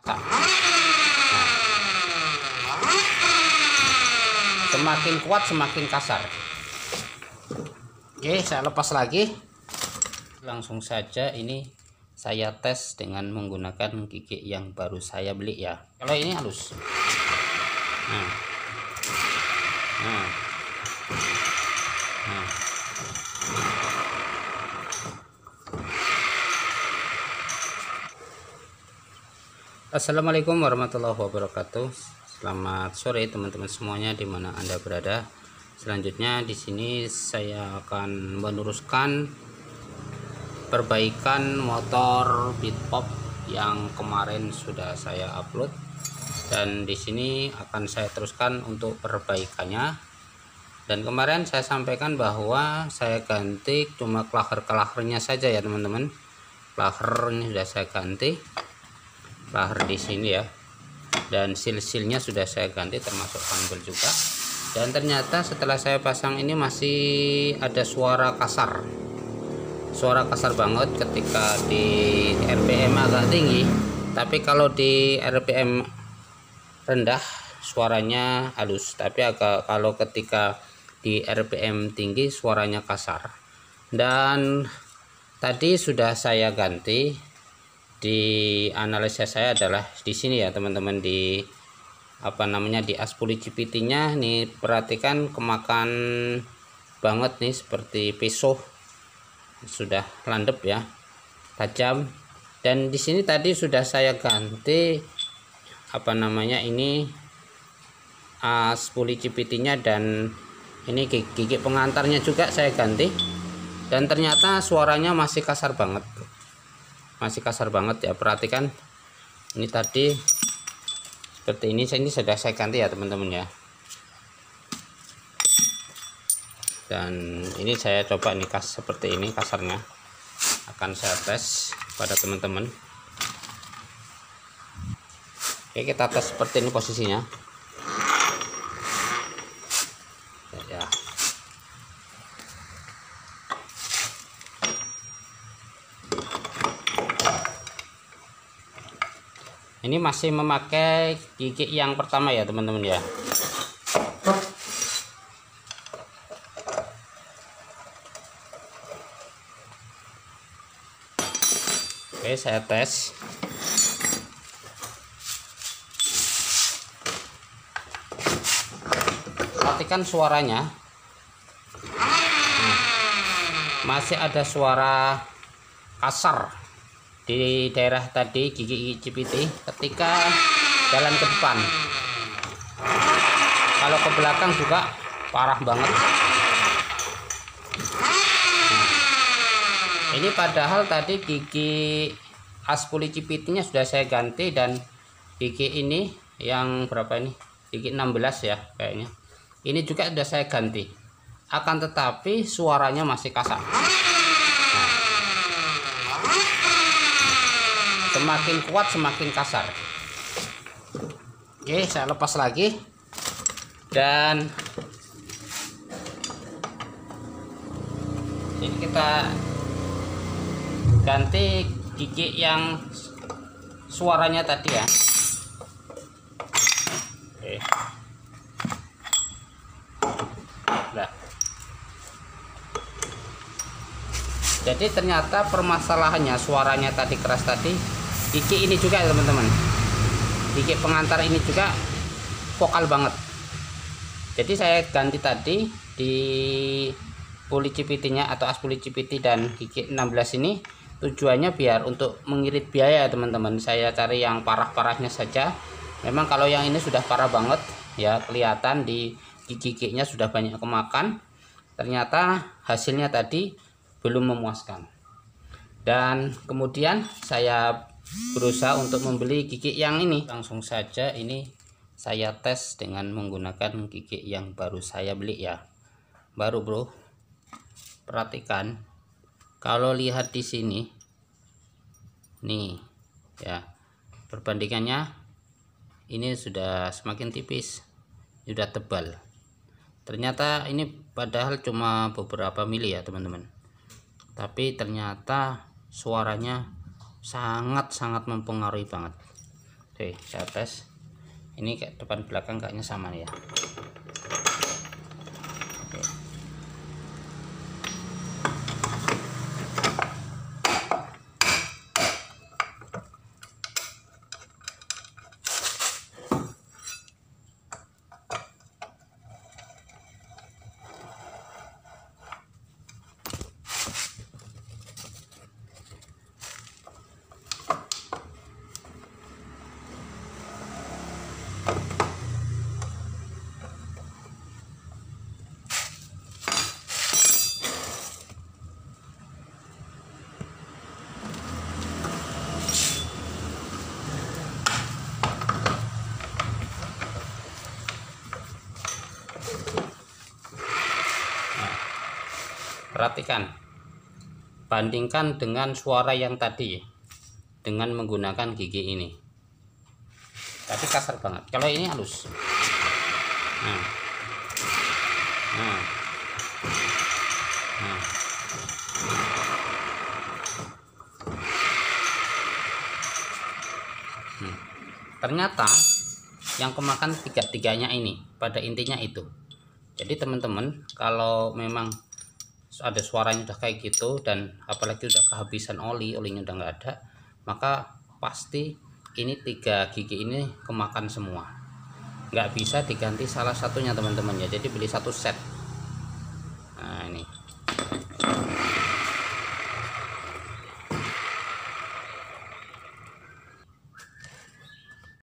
Nah, semakin kuat semakin kasar. Oke, saya lepas lagi. Langsung saja ini saya tes dengan menggunakan gigi yang baru saya beli ya. Kalau ini halus. Nah. Assalamualaikum warahmatullahi wabarakatuh. Selamat sore teman-teman semuanya dimana Anda berada. Selanjutnya di sini saya akan meneruskan perbaikan motor Bitpop yang kemarin sudah saya upload, dan di sini akan saya teruskan untuk perbaikannya. Dan kemarin saya sampaikan bahwa saya ganti cuma klaher-klahernya saja ya teman-teman. Klaher ini sudah saya ganti, klaher di sini ya, dan seal-sealnya sudah saya ganti termasuk panggul juga. Dan ternyata setelah saya pasang ini masih ada suara kasar banget ketika di RPM agak tinggi, tapi kalau di RPM rendah suaranya halus, tapi kalau ketika di RPM tinggi suaranya kasar. Dan tadi sudah saya ganti. Di analisa saya adalah di sini ya teman-teman, di di aspuli GPT-nya nih, perhatikan kemakan banget nih, seperti pisau sudah landep ya, tajam. Dan di sini tadi sudah saya ganti ini aspuli GPT-nya, dan ini gigi pengantarnya juga saya ganti, dan ternyata suaranya masih kasar banget ya. Perhatikan ini tadi seperti ini sudah saya ganti ya teman-teman ya. Dan ini saya coba nih seperti ini kasarnya, akan saya tes pada teman-teman. Oke, kita tes seperti ini posisinya ya. Ini masih memakai gigi yang pertama ya teman-teman ya. Oke, saya tes. Perhatikan suaranya. Masih ada suara kasar di daerah tadi gigi GPT ketika jalan ke depan. Kalau ke belakang juga parah banget. Ini padahal tadi gigi aspuli GPT-nya sudah saya ganti, dan gigi ini yang berapa ini? Gigi 16 ya kayaknya. Ini juga sudah saya ganti. Akan tetapi suaranya masih kasar. Semakin kuat semakin kasar. Oke, saya lepas lagi. Dan ini kita ganti gigi yang suaranya tadi ya. Oke. Nah. Jadi ternyata permasalahannya suaranya tadi keras tadi, gigi ini juga ya teman-teman. Gigi pengantar ini juga vokal banget. Jadi saya ganti tadi di puli GPT-nya atau aspuli GPT dan gigi 16 ini tujuannya biar untuk mengirit biaya teman-teman. Saya cari yang parah-parahnya saja. Memang kalau yang ini sudah parah banget ya, kelihatan di gigi-giginya sudah banyak kemakan. Ternyata hasilnya tadi belum memuaskan. Dan kemudian saya berusaha untuk membeli gigi yang ini. Langsung saja ini saya tes dengan menggunakan gigi yang baru saya beli ya. Baru bro. Perhatikan. Kalau lihat di sini nih ya, perbandingannya ini sudah semakin tipis, sudah tebal. Ternyata ini padahal cuma beberapa mili ya teman-teman, tapi ternyata suaranya sangat-sangat mempengaruhi banget. Oke, saya tes. Ini kayak depan belakang kayaknya sama ya. Oke. Perhatikan, bandingkan dengan suara yang tadi dengan menggunakan gigi ini. Tadi kasar banget, kalau ini halus. Nah. Nah. Nah. Ternyata yang kemakan tiga-tiganya ini pada intinya itu. Jadi teman-teman, kalau memang ada suaranya udah kayak gitu dan apalagi udah kehabisan olinya udah nggak ada, maka pasti ini 3 gigi ini kemakan semua, nggak bisa diganti salah satunya teman-teman ya. Jadi beli 1 set. Nah ini